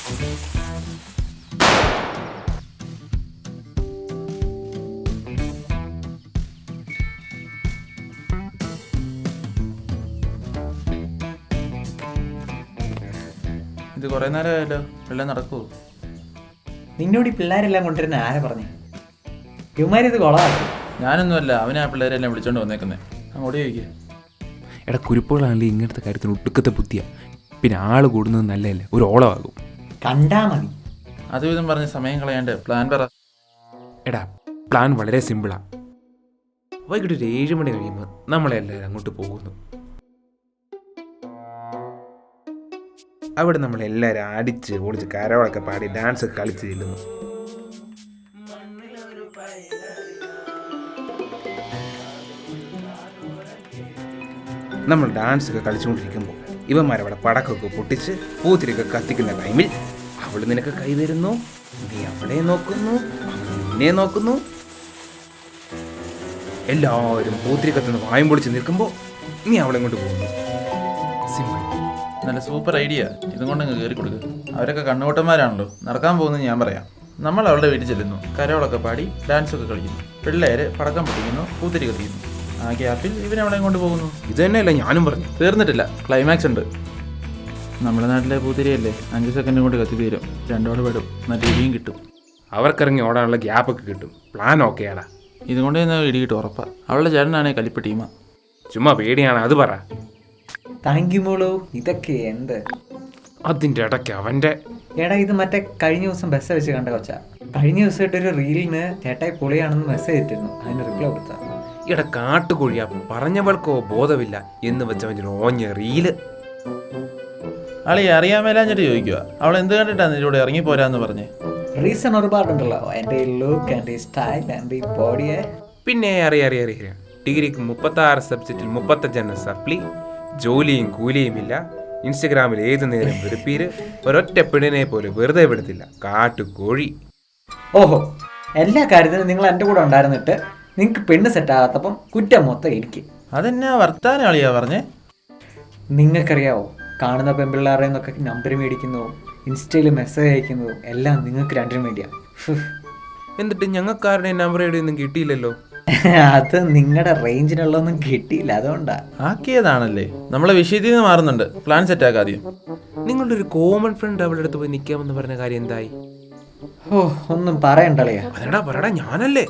ഇത് കുറേ നേരമായല്ലോ, എല്ലാം നടക്കുമോ? നിന്നോട് ഈ പിള്ളേരെല്ലാം കൊണ്ടുവരുന്ന ആരെ പറഞ്ഞു? ഇവന്മാരിത് കൊളാക്കി. ഞാനൊന്നുമല്ല, അവനെ ആ പിള്ളേരെല്ലാം വിളിച്ചോണ്ട് വന്നേക്കുന്നേ. അങ്ങോട്ട് ചോദിക്കുക. എടാ കുരുപ്പുകളാണല്ലേ ഇങ്ങനത്തെ കാര്യത്തിന് ഒട്ടുക്കത്തെ ബുദ്ധിയാണ്. പിന്നെ ആള് കൂടുന്നത് നല്ലതല്ലേ, ഒരു ഓളമാകും. കണ്ടാ മതി. അതും ഇതും പറഞ്ഞ് സമയം കളയാണ്ട് പ്ലാൻ പറ. എടാ പ്ലാൻ വളരെ സിമ്പിളാണ്. വൈകിട്ട് ഒരു 7 മണി കഴിയുമ്പോൾ നമ്മളെല്ലാവരും അങ്ങോട്ട് പോകുന്നു. അവിടെ നമ്മളെല്ലാവരും അടിച്ച് പൊളിച്ച് കരോളൊക്കെ പാടി ഡാൻസ് ഒക്കെ കളിച്ച് ചെല്ലുന്നു. നമ്മൾ ഡാൻസ് ഒക്കെ കളിച്ചുകൊണ്ടിരിക്കുമ്പോൾ ഇവന്മാരവിടെ പടക്കമൊക്കെ പൊട്ടിച്ച് പൂത്തിരിയൊക്കെ കത്തിക്കുന്ന ടൈമിൽ അവൾ നിനക്ക് കൈ തരുന്നു, നീ അവളെ നോക്കുന്നു, അവൾ നിന്നെ നോക്കുന്നു. എല്ലാവരും പൂത്തിരി കത്തുന്ന വായും പൊളിച്ച് നിൽക്കുമ്പോൾ നീ അവളെ കൊണ്ട് പോകുന്നു. സിമ്പിൾ. നല്ല സൂപ്പർ ഐഡിയ. ഇതും കൊണ്ടങ്ങ് കയറി കൊടുക്കുക. അവരൊക്കെ കണ്ണുകൂട്ടന്മാരാണല്ലോ. നടക്കാൻ പോകുന്നത് ഞാൻ പറയാം. നമ്മൾ അവളുടെ വീട്ടിൽ ചെല്ലുന്നു, കരോളൊക്കെ പാടി ഡാൻസൊക്കെ കളിക്കുന്നു. പിള്ളേര് പടക്കം പൊട്ടിക്കുന്നു, പൂത്തിരി കത്തിക്കുന്നു. ആ ഗ്യാപ്പിൽ ഇവനവളെയും കൊണ്ട് പോകുന്നു. ഇത് തന്നെയല്ല ഞാനും പറഞ്ഞു. തീർന്നിട്ടില്ല, ക്ലൈമാക്സ് ഉണ്ട്. നമ്മുടെ നാട്ടിലെ പൂത്തിരിയല്ലേ, 5 സെക്കൻഡ് കൊണ്ട് കത്തി തീരും. 2 പെടും, നല്ല ഇടിയും കിട്ടും. അവർക്കിറങ്ങി ഓടാനുള്ള ഗ്യാപ്പൊക്കെ കിട്ടും. പ്ലാൻ ഓക്കെയാടാ. ഇതുകൊണ്ട് തന്നെ ഇടി കിട്ടും ഉറപ്പാ. അവളുടെ ചേട്ടനാണേ കലിപ്പ ടീമാ. ചുമ്മാ പേടിയാണ്, അത് പറ. താങ്ക് യു മോളൂ. ഇതൊക്കെ എന്ത്? അതിൻ്റെ ഇടയ്ക്ക് അവൻ്റെ എടാ ഇത് മറ്റേ കഴിഞ്ഞ ദിവസം ബസ് വെച്ച് കണ്ട കൊച്ചാ. കഴിഞ്ഞ ദിവസമായിട്ടൊരു റീലിന് ചേട്ടായി പൊളിയാണെന്ന് മെസ്സേജ് ഇട്ടിരുന്നു. അതിന് റിപ്ലൈ കൊടുത്താ. ഇവിടെ കാട്ടുകോഴിയാ, പറഞ്ഞവൾക്കോ ബോധമില്ല എന്ന് വെച്ചവൻ ഓഞ്ഞ റീല്. ആളീ അറിയാൻ മേലാഞ്ഞിട്ട് ചോദിക്കുക, അവൾ എന്ത് കണ്ടിട്ടാണ് ഇതിലൂടെ ഇറങ്ങി പോരാന്ന് പറഞ്ഞേ? റീസൺ ഒരുപാടുണ്ടല്ലോ. എൻ്റെ ലുക്ക്, എൻ്റെ സ്റ്റൈൽ, എൻ്റെ ബോഡിയെ. പിന്നെ അറിയാം. ഡിഗ്രിക്ക് 36 സബ്ജക്റ്റിൽ 35 സപ്ലി, ജോലിയും കൂലിയുമില്ല, ഇൻസ്റ്റഗ്രാമിൽ ഏത് നേരം വെറുപ്പീര്, ഒരൊറ്റ പെണ്ണിനെ പോലെ വെറുതെ വിടത്തില്ല, കാട്ടുകോഴി. ഓഹോ, എല്ലാ കാര്യത്തിനും നിങ്ങൾ എൻ്റെ കൂടെ ഉണ്ടായിരുന്നിട്ട് നിങ്ങൾക്ക് പെണ്ണ് സെറ്റാകാത്തപ്പം കുറ്റം മൊത്തം എനിക്ക്. അതെന്നാ വർത്താനം ആളിയാ പറഞ്ഞേ? നിങ്ങൾക്കറിയാവോ, കാണുന്ന പെൺപിള്ളേരുടെ നിന്നൊക്കെ നമ്പർ മേടിക്കുന്നതും ഇൻസ്റ്റയിൽ മെസ്സേജ് അയക്കുന്നതും എല്ലാം നിങ്ങൾക്ക് രണ്ടിനും വേണ്ടിയാണ്. എന്നിട്ട് ഞങ്ങൾക്കാരുടെ നമ്പർ എവിടെയൊന്നും കിട്ടിയില്ലല്ലോ. അത് നിങ്ങളുടെ റേഞ്ചിനുള്ളതൊന്നും കിട്ടിയില്ല, അതുകൊണ്ടാ. ആക്കിയതാണല്ലേ. നമ്മളെ വിഷയത്തിൽ നിന്ന് മാറുന്നുണ്ട്. പ്ലാൻ സെറ്റാക്കാം ആദ്യം. നിങ്ങളുടെ ഒരു കോമൺ ഫ്രണ്ട് അവളുടെ അടുത്ത് പോയി നിൽക്കാമെന്ന് പറഞ്ഞ കാര്യം എന്തായി? ഓ, ഒന്നും പറയണ്ടല്ലയാ. അതെടാ പറയടാ, ഞാനല്ലേ.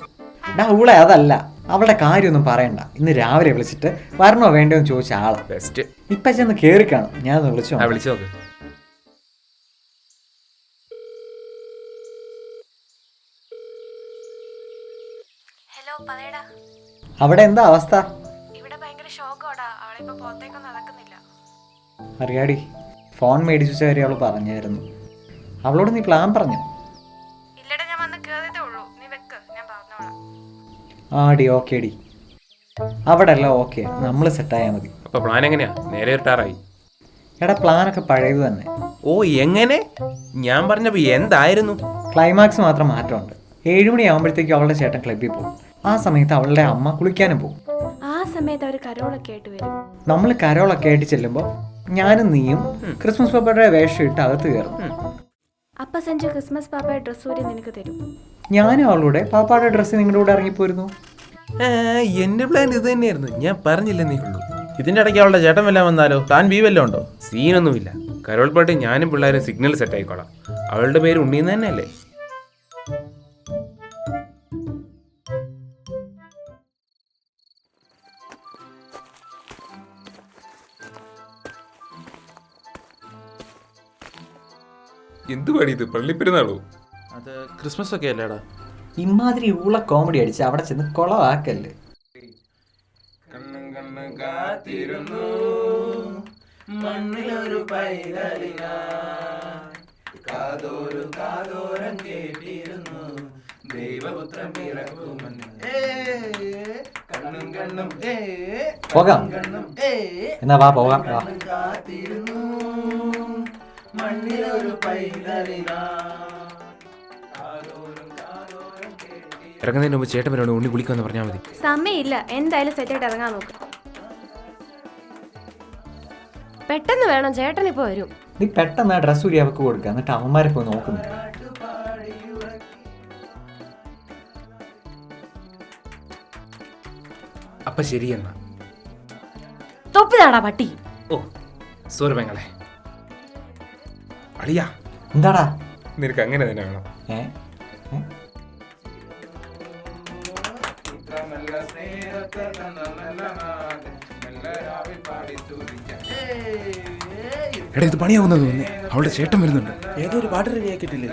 അവളെ അതല്ല, അവളുടെ കാര്യമൊന്നും പറയണ്ട. ഇന്ന് രാവിലെ വിളിച്ചിട്ട് വരണോ വേണ്ടോ എന്ന് ചോദിച്ച ആളാ. ബെസ്റ്റ്. ഇപ്പൊ ചെന്ന് കേറിക്കാണും. ഞാൻ വിളിച്ചോ? വിളിച്ചു നോക്ക്. ഹലോ പറയടാ. അവിടെ എന്താ അവസ്ഥ? ഇവിടെ ഭയങ്കര ഷോക്കോടാ. അവളിപ്പോ പുറത്തേക്കൊന്നും നടക്കുന്നില്ല. അറിയാടി, ഫോൺ മേടിച്ചു വെച്ച കാര്യം അവള് പറഞ്ഞായിരുന്നു. അവളോട് നീ പ്ലാൻ പറഞ്ഞോ? ഇല്ലടാ, ഞാൻ വന്ന് കേറിയതേ ഉള്ളൂ. നീ വെക്ക്, ഞാൻ പറഞ്ഞോളാം. ആടി, ഓക്കെ ഡി. അവിടെ എല്ലാം ഓക്കെ, നമ്മള് സെറ്റായാൽ മതി. അപ്പൊ പ്ലാൻ എങ്ങനെയാ? നേരെ ഇട്ടാറായി. എടാ പ്ലാനൊക്കെ പഴയത് തന്നെ. ഓ എങ്ങനെ? ഞാൻ പറഞ്ഞപ്പോ എന്തായിരുന്നു? ക്ലൈമാക്സ് മാത്രം മാറ്റമുണ്ട്. 7 മണിയാകുമ്പോഴത്തേക്കും അവളുടെ ചേട്ടൻ ക്ലബ്ബിൽ പോകും. ആ സമയത്ത് അവളുടെ അമ്മ കുളിക്കാനും പോകും. ആ സമയത്ത് അവർ കരോളൊക്കെ ആയിട്ട് വരും. നമ്മൾ കരോളൊക്കെ ആയിട്ട് ചെല്ലുമ്പോൾ ഞാനും നീയും ക്രിസ്മസ് പാപ്പയുടെ വേഷം ഇട്ട് അകത്ത് കയറും. അപ്പ സഞ്ജു ക്രിസ്മസ് പാപ്പയുടെ ഡ്രസ്സ് കൂടി നിനക്ക് തരും. ഞാനും അവളുടെ പാപ്പായുടെ ഡ്രസ്സ് നിങ്ങളുടെ കൂടെ ഇറങ്ങിപ്പോയിരുന്നു. എന്റെ പ്ലാൻ ഇത് തന്നെയായിരുന്നു. ഞാൻ പറഞ്ഞില്ല നീ ഉള്ളൂ. ഇതിന്റെ ഇടയ്ക്ക് അവളുടെ ചേട്ടൻ വല്ലതും വന്നാലോ? പ്ലാൻ ബി വല്ലതും ഉണ്ടോ? സീനൊന്നുമില്ല. കരോൾ പാട്ട് ഞാനും പിള്ളേരും സിഗ്നൽ സെറ്റ് ആയിക്കോളാം. അവളുടെ പേര് ഉണ്ണീന്ന് തന്നെയല്ലേ? എന്ത് പാടി ഇത്? പള്ളിപ്പെരുന്നാളോ? അത് ക്രിസ്മസ് ഒക്കെ അല്ലേടാ. ഇമാതിരി ഊള കോമഡി അടിച്ച് അവിടെ ചെന്ന് കൊളവാക്കല്ലേ. മണ്ണിലൊരു പൈതലിനാ കാതോരു കാതോരം കേട്ടിരുന്നു ദൈവപുത്രൻ പിറക്കുമെന്ന്. കണ്ണും കണ്ണും പോകാം. എന്നാ വാ പോകാം. വാ. കാത്തിരുന്നു മണ്ണിലൊരു പൈതലിനാ. ഇറങ്ങുന്നതിന് മുമ്പ് ചേട്ടൻ വരോട് ഉണ്ണി വിളിക്കുമെന്ന് പറഞ്ഞാൽ മതി. സമയമില്ല, എന്തായാലും സെറ്റായിട്ട് ഇറങ്ങാൻ നോക്ക്. പെട്ടെന്ന് വേണം, ചേട്ടൻ ഇപ്പൊ വരും. നീ പെട്ടെന്ന് ആ ഡ്രസ്സ് ഊരി അവർക്ക് കൊടുക്കുക, എന്നിട്ട് അവന്മാരെ പോയി നോക്കുന്നു. അപ്പൊ ശരിയെന്നാ. തൊപ്പിതാടാ പട്ടി. ഓ സോറി പെങ്ങളെ. അളിയാ എന്താടാ? നിനക്ക് അങ്ങനെ തന്നെ വേണം. ഏ ഏ? എടാ ഇത് പണിയാവുന്നത് തോന്നുന്നേ. അവളുടെ ചേട്ടൻ വരുന്നുണ്ട്. ഏതോ ഒരു പാട്ട് റെഡി ആക്കിയിട്ടില്ലേ?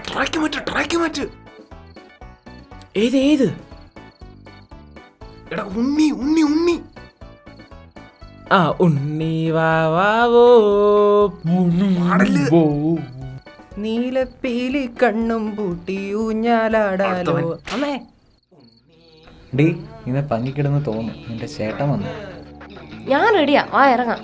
ട്രാക്ക് മാറ്റ്. ഏത് എടാ ഉണ്ണി ഉണ്ണി ഉണ്ണി ആ ഉണ്ണി വാവോ നീലപ്പീലി കണ്ണും പൂട്ടി ഊഞ്ഞാലാടാലോ. അമ്മേ ഡീ ഇന്ന് പഞ്ഞിക്കിടുന്ന് തോന്നുന്നു, നിന്റെ ചേട്ടൻ വന്നു. ഞാൻ റെഡിയാ, ആ ഇറങ്ങാം.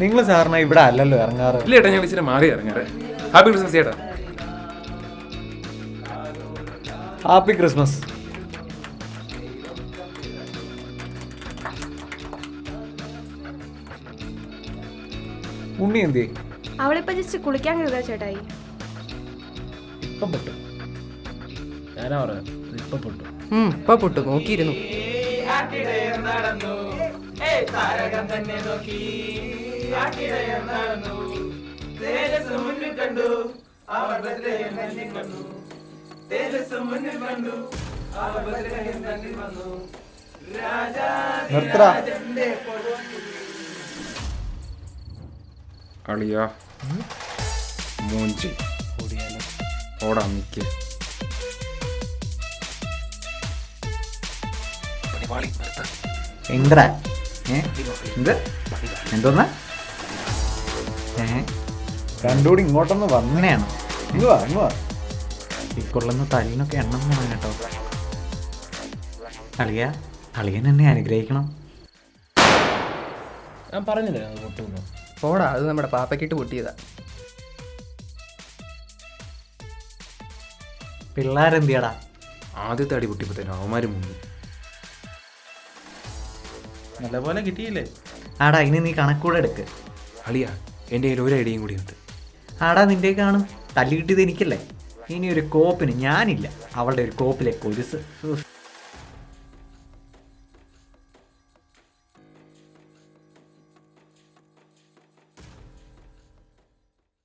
നിങ്ങൾ സാറിന് ഇവിടെ അല്ലല്ലോ ഇറങ്ങാറ്. ഇല്ല ഏട്ടാ, ഞാൻ ഇച്ചിരി മാറി ഇറങ്ങാറ്. ഹാപ്പി ക്രിസ്മസ് ചേട്ടാ. Happy Christmas. ഉണ്ണി എന്തി? അവളിപ്പോ ജസ്റ്റ് കുളിക്കാൻ കരുതാ ചേട്ടായി. ഇപ്പം പറ്റും. ഞാനാ പറയാം, ഇപ്പൊ പൊട്ടു. ഇപ്പൊ പൊട്ടു നോക്കിയിരുന്നു. നിർത്തടാ. അളിയാ മൂഞ്ചി ഓടാ മിക്ക്. ഇന്ദ്ര എന്ത് എന്തോന്ന രണ്ടുകൂടി ഇങ്ങോട്ടൊന്ന് വന്നേയാണ്. ഇങ്ങുവാ ഇക്കൊള്ളുന്ന തല്ലിനൊക്കെ എണ്ണം വേണം കേട്ടോ. അളിയൻ എന്നെ അനുഗ്രഹിക്കണം. ഞാൻ പറഞ്ഞില്ലേ അത് പൊട്ടുന്നു. പോടാ, അത് നമ്മുടെ പാപ്പയ്ക്കിട്ട് പൊട്ടിയതാ. പിള്ളേരെന്തിയടാ? ആദ്യത്തെ അടി പൊട്ടിയപ്പോഴത്തേനും അവന്മാര് മുങ്ങി. നല്ലപോലെ കിട്ടിയില്ലേ? ആടാ ഇനി നീ കണക്കൂടെ എടുക്ക്. അളിയാ എൻ്റെ കയ്യിൽ ഒരു ഐഡിയയും കൂടി ഉണ്ട്. ആടാ നിന്റെ കാണും. തല്ലി കിട്ടിയത് എനിക്കല്ലേ. ഇനി ഒരു കോപ്പിന് ഞാനില്ല. അവളുടെ ഒരു കോപ്പിലെ കൊലുസ്.